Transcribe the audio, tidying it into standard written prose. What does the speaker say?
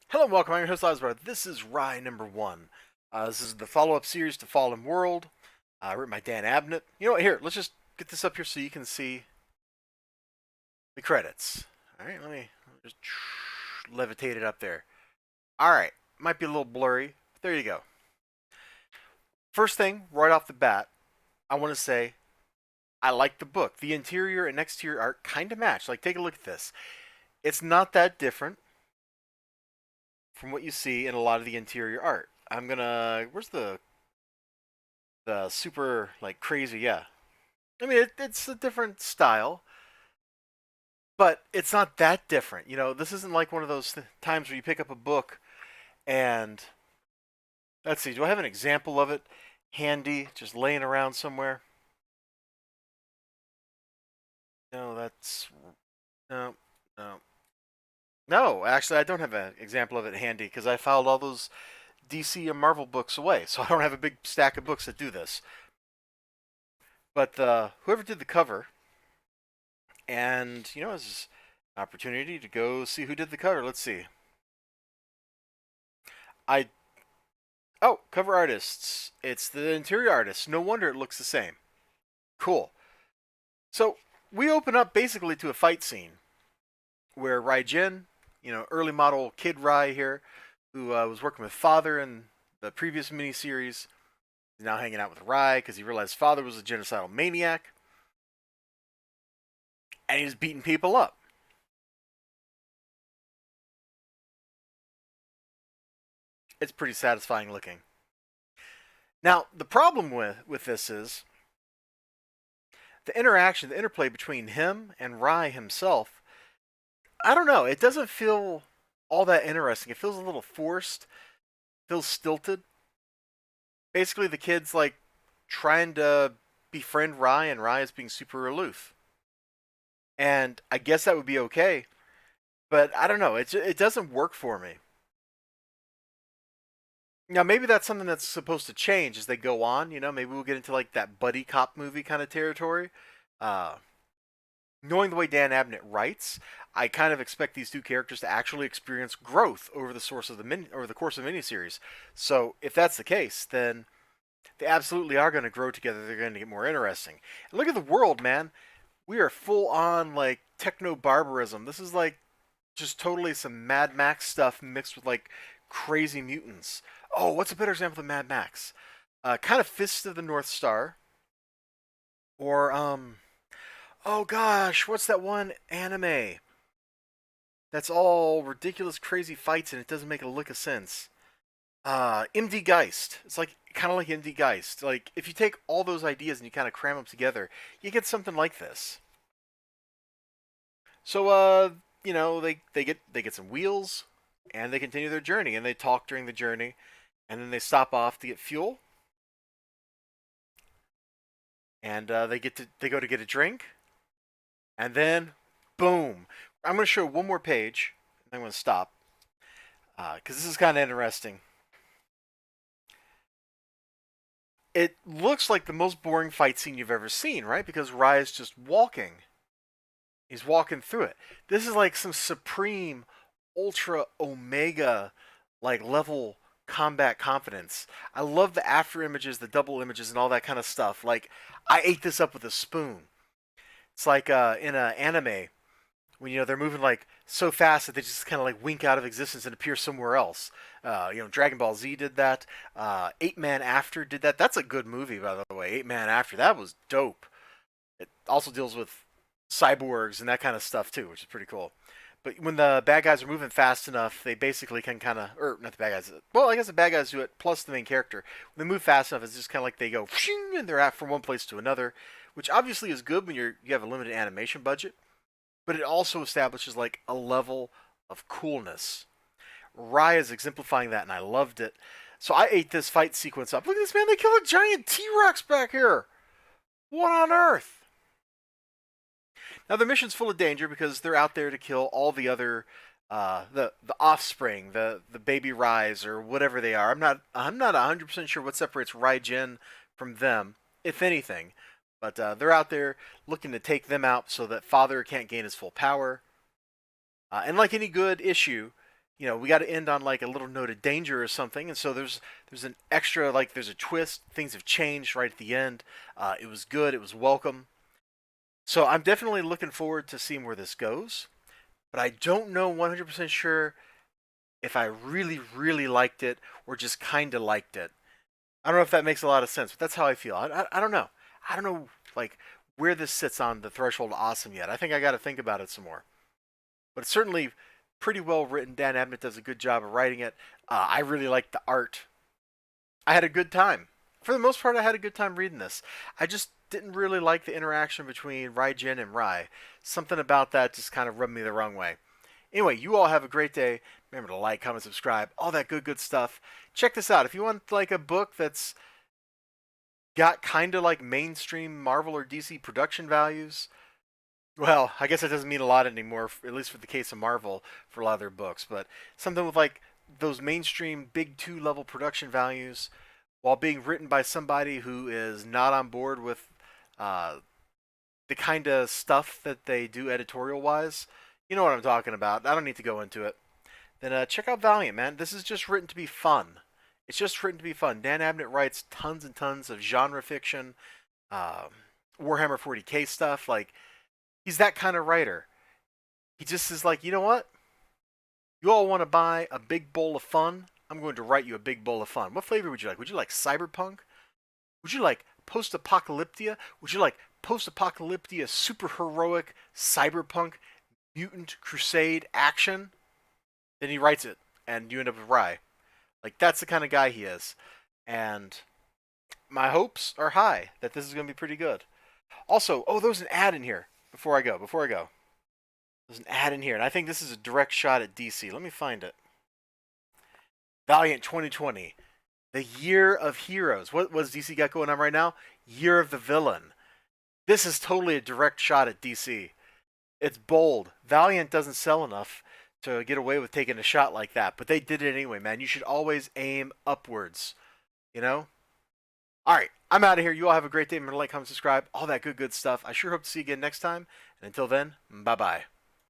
Hello and welcome. I'm your host, Elizibar. This is Rye number 1. This is the follow-up series to Fallen World, written by Dan Abnett. You know what? Here, let's just get this up here so you can see the credits. All right, let me just levitate it up there. All right, might be a little blurry, but there you go. First thing, right off the bat, I want to say I like the book. The interior and exterior art kind of match. Like, take a look at this. It's not that different from what you see in a lot of the interior art. I'm gonna. Where's the super like crazy? Yeah, I mean it's a different style, but it's not that different. You know, this isn't like one of those times where you pick up a book and let's see. Do I have an example of it handy, just laying around somewhere? No, that's no, no, no. Actually, I don't have an example of it handy because I filed all those DC and Marvel books away, so I don't have a big stack of books that do this. But whoever did the cover, and you know, it's an opportunity to go see who did the cover. Let's see. I Oh, cover artists. It's the interior artist. No wonder it looks the same. Cool. So we open up basically to a fight scene where Raijin, you know, early model kid Rai here, who was working with Father in the previous miniseries, is now hanging out with Rai because he realized Father was a genocidal maniac, and he's beating people up. It's pretty satisfying looking. Now the problem with this is the interaction, the interplay between him and Rai himself. I don't know. It doesn't feel all that interesting. It feels a little forced. Feels stilted. Basically, the kid's like trying to befriend Rai, and Rai is being super aloof. And I guess that would be okay, but I don't know. It doesn't work for me. Now maybe that's something that's supposed to change as they go on. You know, maybe we'll get into like that buddy cop movie kind of territory. Uh, Knowing the way Dan Abnett writes, I kind of expect these two characters to actually experience growth over the course of the miniseries. So if that's the case, then they absolutely are going to grow together. They're going to get more interesting. And look at the world, man. We are full on like techno barbarism. This is like just totally some Mad Max stuff mixed with like crazy mutants. Oh, what's a better example than Mad Max? Kind of Fist of the North Star, or oh gosh, what's that one anime that's all ridiculous, crazy fights and it doesn't make a lick of sense? MD Geist. It's like kind of like MD Geist. Like if you take all those ideas and you kind of cram them together, you get something like this. So you know, they get some wheels and they continue their journey and they talk during the journey and then they stop off to get fuel and they go to get a drink and then boom. I'm going to show one more page and I'm going to stop because this is kind of interesting. It looks like the most boring fight scene you've ever seen, right? Because Rai is just walking. He's walking through it. This is like some supreme, ultra, omega, like level combat confidence. I love the after images, the double images, and all that kind of stuff. Like, I ate this up with a spoon. It's like in an anime when you know they're moving like so fast that they just kind of like wink out of existence and appear somewhere else. You know, Dragon Ball Z did that. Eight Man After did that. That's a good movie, by the way. Eight Man After, that was dope. It also deals with cyborgs and that kind of stuff too, which is pretty cool. But when the bad guys are moving fast enough, they basically can kind of, or not the bad guys. Well, I guess the bad guys do it. Plus the main character, when they move fast enough, it's just kind of like they go and they're at from one place to another, which obviously is good when you have a limited animation budget. But it also establishes like a level of coolness. Rai is exemplifying that, and I loved it. So I ate this fight sequence up. Look at this, man! They killed a giant T-Rex back here. What on earth? Now the mission's full of danger because they're out there to kill all the other the offspring, the baby Rise or whatever they are. I'm not 100% sure what separates Raijin from them, if anything. But they're out there looking to take them out so that Father can't gain his full power. And like any good issue, we got to end on like a little note of danger or something, and so there's an extra, like, there's a twist. Things have changed right at the end. It was good. It was welcome. So I'm definitely looking forward to seeing where this goes. But I don't know 100% sure if I really, really liked it or just kind of liked it. I don't know if that makes a lot of sense, but that's how I feel. I don't know. I don't know, like, where this sits on the threshold of awesome yet. I think I got to think about it some more. But it's certainly pretty well written. Dan Abnett does a good job of writing it. I really like the art. I had a good time. For the most part, I had a good time reading this. I just didn't really like the interaction between Raijin and Rai. Something about that just kind of rubbed me the wrong way. Anyway, you all have a great day. Remember to like, comment, subscribe, all that good stuff. Check this out. If you want like a book that's got kind of like mainstream Marvel or DC production values, well, I guess that doesn't mean a lot anymore, at least for the case of Marvel, for a lot of their books. But something with like those mainstream big two level production values, while being written by somebody who is not on board with uh, the kind of stuff that they do editorial wise. You know what I'm talking about. I don't need to go into it. Then check out Valiant, man. This is just written to be fun. It's just written to be fun. Dan Abnett writes tons and tons of genre fiction, uh, Warhammer 40K stuff. Like, he's that kind of writer. He just is like, you know what? You all want to buy a big bowl of fun? I'm going to write you a big bowl of fun. What flavor would you like? Would you like cyberpunk? Would you like post-apocalyptia? Would you like post-apocalyptia super heroic cyberpunk mutant crusade action? Then he writes it, and you end up with Rye. Like, that's the kind of guy he is. And my hopes are high that this is going to be pretty good. Also, oh, there was an ad in here before I go. There's an ad in here, and I think this is a direct shot at DC. Let me find it. Valiant 2020. The Year of Heroes. What does DC got going on right now? Year of the Villain. This is totally a direct shot at DC. It's bold. Valiant doesn't sell enough to get away with taking a shot like that, but they did it anyway, man. You should always aim upwards, you know? All right, I'm out of here. You all have a great day. Remember to like, comment, subscribe, all that good stuff. I sure hope to see you again next time. And until then, bye-bye.